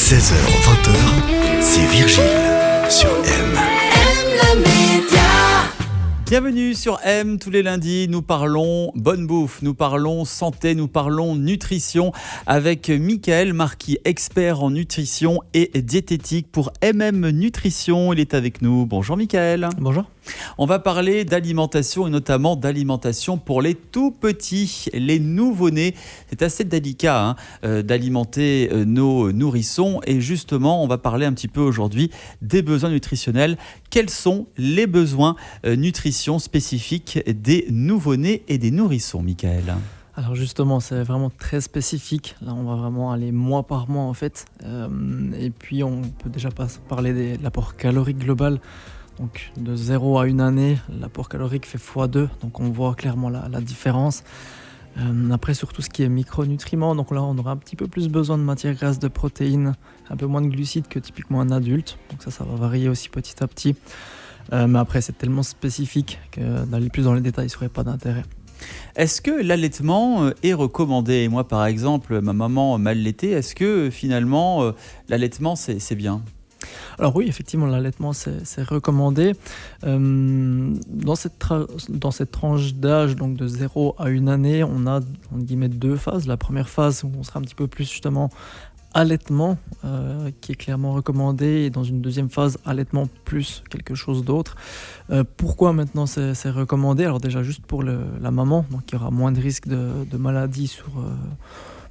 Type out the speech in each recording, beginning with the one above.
16h-20h, c'est Virgile sur M. Bienvenue sur M, tous les lundis, nous parlons bonne bouffe, nous parlons santé, nous parlons nutrition avec Michael Marquis, expert en nutrition et diététique pour Nutrition. Il est avec nous. Bonjour Michael. Bonjour. On va parler d'alimentation et notamment d'alimentation pour les tout petits, les nouveau-nés. C'est assez délicat d'alimenter nos nourrissons et justement on va parler un petit peu aujourd'hui des besoins nutritionnels. Quels sont les besoins nutrition spécifiques des nouveau-nés et des nourrissons, Michael ? Alors justement, c'est vraiment très spécifique. Là, on va vraiment aller mois par mois en fait. Et puis, on peut déjà parler de l'apport calorique global. Donc, de 0 à 1 année, l'apport calorique fait x2. Donc, on voit clairement la différence. Après, sur tout ce qui est micronutriments, donc là, on aura un petit peu plus besoin de matières grasses, de protéines, un peu moins de glucides que typiquement un adulte. Donc ça va varier aussi petit à petit. Mais après, c'est tellement spécifique que d'aller plus dans les détails, il n'y aurait pas d'intérêt. Est-ce que l'allaitement est recommandé ? Moi, par exemple, ma maman m'allaitait. Est-ce que finalement, l'allaitement, c'est bien ? Alors oui, effectivement, l'allaitement, c'est recommandé. Dans cette tranche d'âge, donc de 0 à 1 année, on a en guillemets 2 phases. La première phase où on sera un petit peu plus justement allaitement, qui est clairement recommandé, et dans une deuxième phase, allaitement plus quelque chose d'autre. Pourquoi maintenant c'est recommandé ? Alors déjà juste pour la maman, donc il y aura moins de risques de maladies sur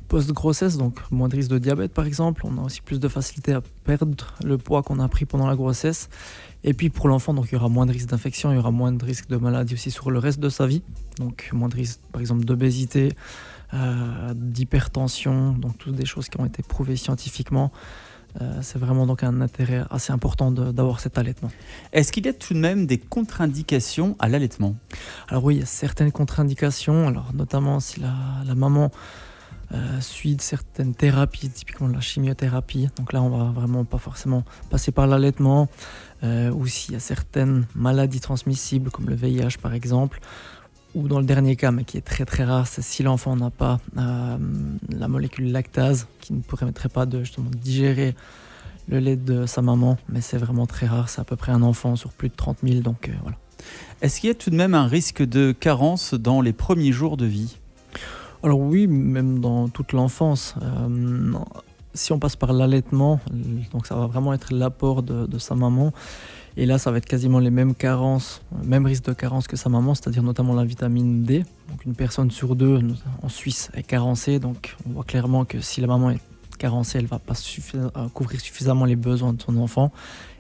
post-grossesse, donc moins de risque de diabète par exemple. On a aussi plus de facilité à perdre le poids qu'on a pris pendant la grossesse. Et puis pour l'enfant, donc il y aura moins de risque d'infection, il y aura moins de risque de maladie aussi sur le reste de sa vie. Donc moins de risque par exemple d'obésité, d'hypertension, donc toutes des choses qui ont été prouvées scientifiquement. C'est vraiment donc un intérêt assez important d'avoir cet allaitement. Est-ce qu'il y a tout de même des contre-indications à l'allaitement ? Alors oui, il y a certaines contre-indications, alors notamment si la maman suit certaines thérapies, typiquement la chimiothérapie. Donc là, on va vraiment pas forcément passer par l'allaitement. Ou s'il y a certaines maladies transmissibles, comme le VIH par exemple. Ou dans le dernier cas, mais qui est très très rare, c'est si l'enfant n'a pas la molécule lactase, qui ne permettrait pas de justement digérer le lait de sa maman. Mais c'est vraiment très rare, c'est à peu près un enfant sur plus de 30 000. Donc voilà. Est-ce qu'il y a tout de même un risque de carence dans les premiers jours de vie ? Alors oui, même dans toute l'enfance. Si on passe par l'allaitement, donc ça va vraiment être l'apport de sa maman. Et là, ça va être quasiment les mêmes carences, même risque de carence que sa maman, c'est-à-dire notamment la vitamine D. Donc une personne sur 2 en Suisse est carencée. Donc on voit clairement que si la maman est carencée, elle ne va pas couvrir suffisamment les besoins de son enfant.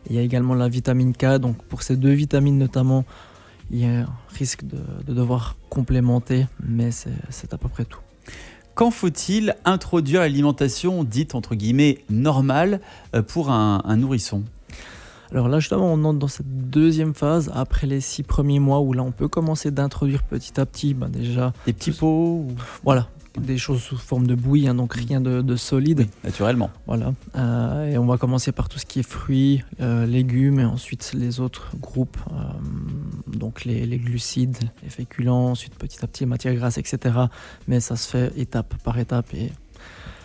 Et il y a également la vitamine K. Donc pour ces 2 vitamines notamment, il y a un risque de devoir complémenter, mais c'est à peu près tout. Quand faut-il introduire l'alimentation dite entre guillemets normale pour un nourrisson ? Alors là justement on entre dans cette deuxième phase après les 6 premiers mois où là on peut commencer d'introduire petit à petit déjà des petits pots voilà, des choses sous forme de bouillie, donc rien de solide. Oui, naturellement. Voilà. Et on va commencer par tout ce qui est fruits, légumes et ensuite les autres groupes, donc les glucides, les féculents, ensuite petit à petit les matières grasses, etc. Mais ça se fait étape par étape et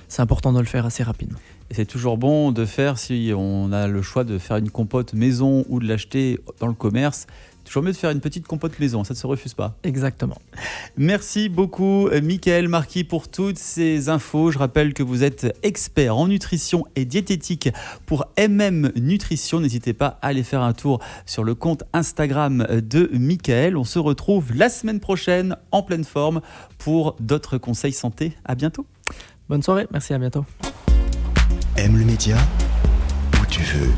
c'est important de le faire assez rapidement. Et c'est toujours bon de faire, si on a le choix de faire une compote maison ou de l'acheter dans le commerce, toujours mieux de faire une petite compote maison, ça ne se refuse pas. Exactement. Merci beaucoup Michael Marquis pour toutes ces infos. Je rappelle que vous êtes expert en nutrition et diététique pour Nutrition. N'hésitez pas à aller faire un tour sur le compte Instagram de Michael. On se retrouve la semaine prochaine en pleine forme pour d'autres conseils santé. À bientôt. Bonne soirée, merci, à bientôt. Aime le média où tu veux.